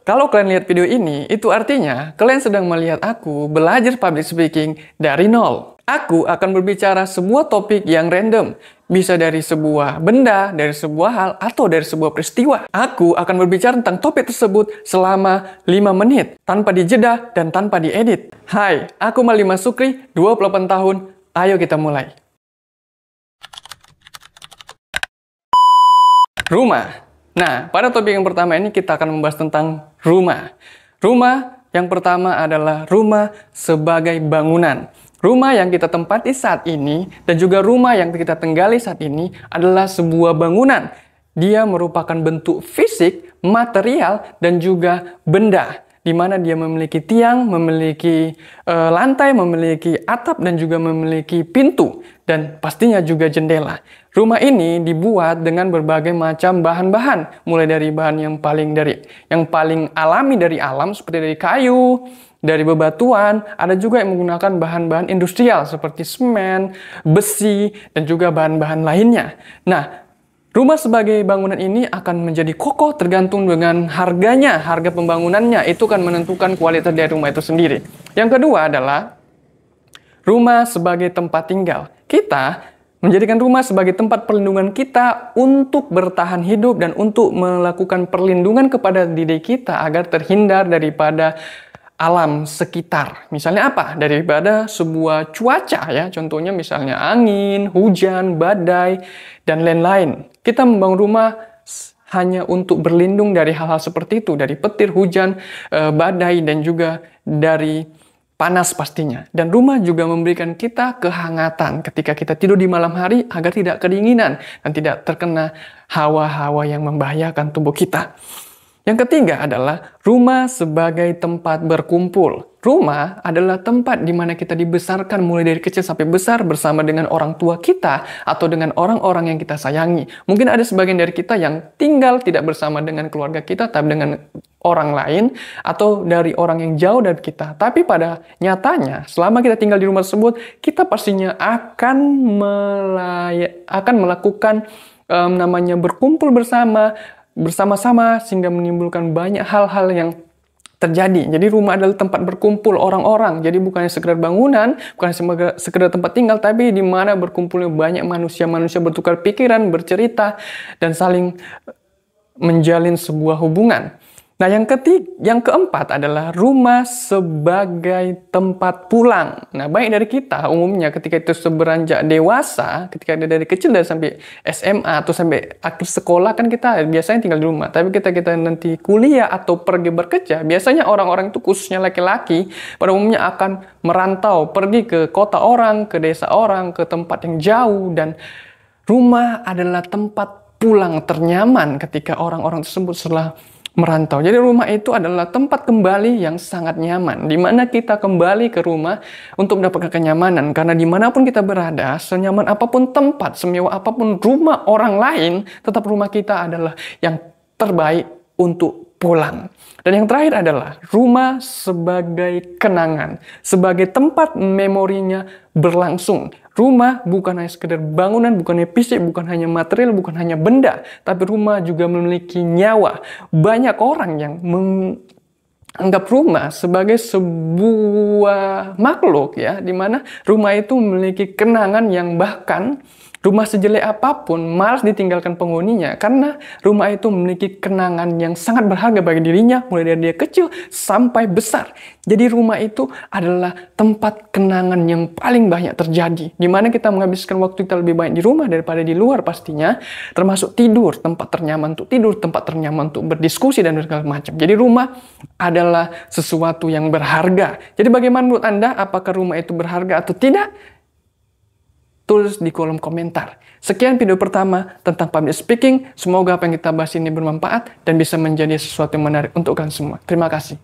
Kalau kalian lihat video ini, itu artinya kalian sedang melihat aku belajar public speaking dari nol. Aku akan berbicara sebuah topik yang random. Bisa dari sebuah benda, dari sebuah hal, atau dari sebuah peristiwa. Aku akan berbicara tentang topik tersebut selama 5 menit, tanpa dijeda dan tanpa diedit. Hai, aku Malima Sukri, 28 tahun. Ayo kita mulai. Rumah. Nah, pada topik yang pertama ini kita akan membahas tentang rumah. Rumah yang pertama adalah rumah sebagai bangunan. Rumah yang kita tempati saat ini dan juga rumah yang kita tinggali saat ini adalah sebuah bangunan. Dia merupakan bentuk fisik, material, dan juga benda. Di mana dia memiliki tiang, memiliki lantai, memiliki atap, dan juga memiliki pintu. Dan pastinya juga jendela. Rumah ini dibuat dengan berbagai macam bahan-bahan. Mulai dari bahan yang paling alami dari alam, seperti dari kayu, dari bebatuan, ada juga yang menggunakan bahan-bahan industrial seperti semen, besi, dan juga bahan-bahan lainnya. Nah, rumah sebagai bangunan ini akan menjadi kokoh tergantung dengan harganya, harga pembangunannya. Itu akan menentukan kualitas dari rumah itu sendiri. Yang kedua adalah rumah sebagai tempat tinggal. Kita menjadikan rumah sebagai tempat perlindungan kita untuk bertahan hidup dan untuk melakukan perlindungan kepada diri kita agar terhindar daripada alam sekitar. Misalnya apa? Daripada sebuah cuaca ya, contohnya misalnya angin, hujan, badai, dan lain-lain. Kita membangun rumah hanya untuk berlindung dari hal-hal seperti itu, dari petir, hujan, badai, dan juga dari panas pastinya. Dan rumah juga memberikan kita kehangatan ketika kita tidur di malam hari agar tidak kedinginan dan tidak terkena hawa-hawa yang membahayakan tubuh kita. Yang ketiga adalah rumah sebagai tempat berkumpul. Rumah adalah tempat di mana kita dibesarkan mulai dari kecil sampai besar bersama dengan orang tua kita atau dengan orang-orang yang kita sayangi. Mungkin ada sebagian dari kita yang tinggal tidak bersama dengan keluarga kita, tapi dengan orang lain atau dari orang yang jauh dari kita. Tapi pada nyatanya, selama kita tinggal di rumah tersebut, kita pastinya akan melakukan namanya berkumpul bersama-sama sehingga menimbulkan banyak hal-hal yang terjadi. Jadi rumah adalah tempat berkumpul orang-orang. Jadi bukan sekedar bangunan, bukan sekedar tempat tinggal, tapi di mana berkumpulnya banyak manusia-manusia bertukar pikiran, bercerita, dan saling menjalin sebuah hubungan. Nah, yang keempat adalah rumah sebagai tempat pulang. Nah, banyak dari kita umumnya ketika itu beranjak dewasa, ketika dari kecil dari sampai SMA atau sampai akhir sekolah kan kita biasanya tinggal di rumah. Tapi kita nanti kuliah atau pergi bekerja, biasanya orang-orang itu khususnya laki-laki pada umumnya akan merantau, pergi ke kota orang, ke desa orang, ke tempat yang jauh, dan rumah adalah tempat pulang ternyaman ketika orang-orang tersebut setelah merantau. Jadi rumah itu adalah tempat kembali yang sangat nyaman, di mana kita kembali ke rumah untuk mendapatkan kenyamanan. Karena dimanapun kita berada, senyaman apapun tempat, semewah apapun rumah orang lain, tetap rumah kita adalah yang terbaik untuk pulang. Dan yang terakhir adalah rumah sebagai kenangan, sebagai tempat memorinya berlangsung. Rumah bukan hanya sekedar bangunan, bukan hanya fisik, bukan hanya material, bukan hanya benda, tapi rumah juga memiliki nyawa. Banyak orang yang menganggap rumah sebagai sebuah makhluk ya, di mana rumah itu memiliki kenangan yang bahkan rumah sejelek apapun malas ditinggalkan penghuninya karena rumah itu memiliki kenangan yang sangat berharga bagi dirinya mulai dari dia kecil sampai besar. Jadi rumah itu adalah tempat kenangan yang paling banyak terjadi, di mana kita menghabiskan waktu kita lebih banyak di rumah daripada di luar pastinya, termasuk tidur, tempat ternyaman untuk tidur, tempat ternyaman untuk berdiskusi dan segala macam. Jadi rumah adalah sesuatu yang berharga. Jadi bagaimana menurut Anda, apakah rumah itu berharga atau tidak? Tulis di kolom komentar. Sekian video pertama tentang public speaking. Semoga apa yang kita bahas ini bermanfaat dan bisa menjadi sesuatu yang menarik untuk kalian semua. Terima kasih.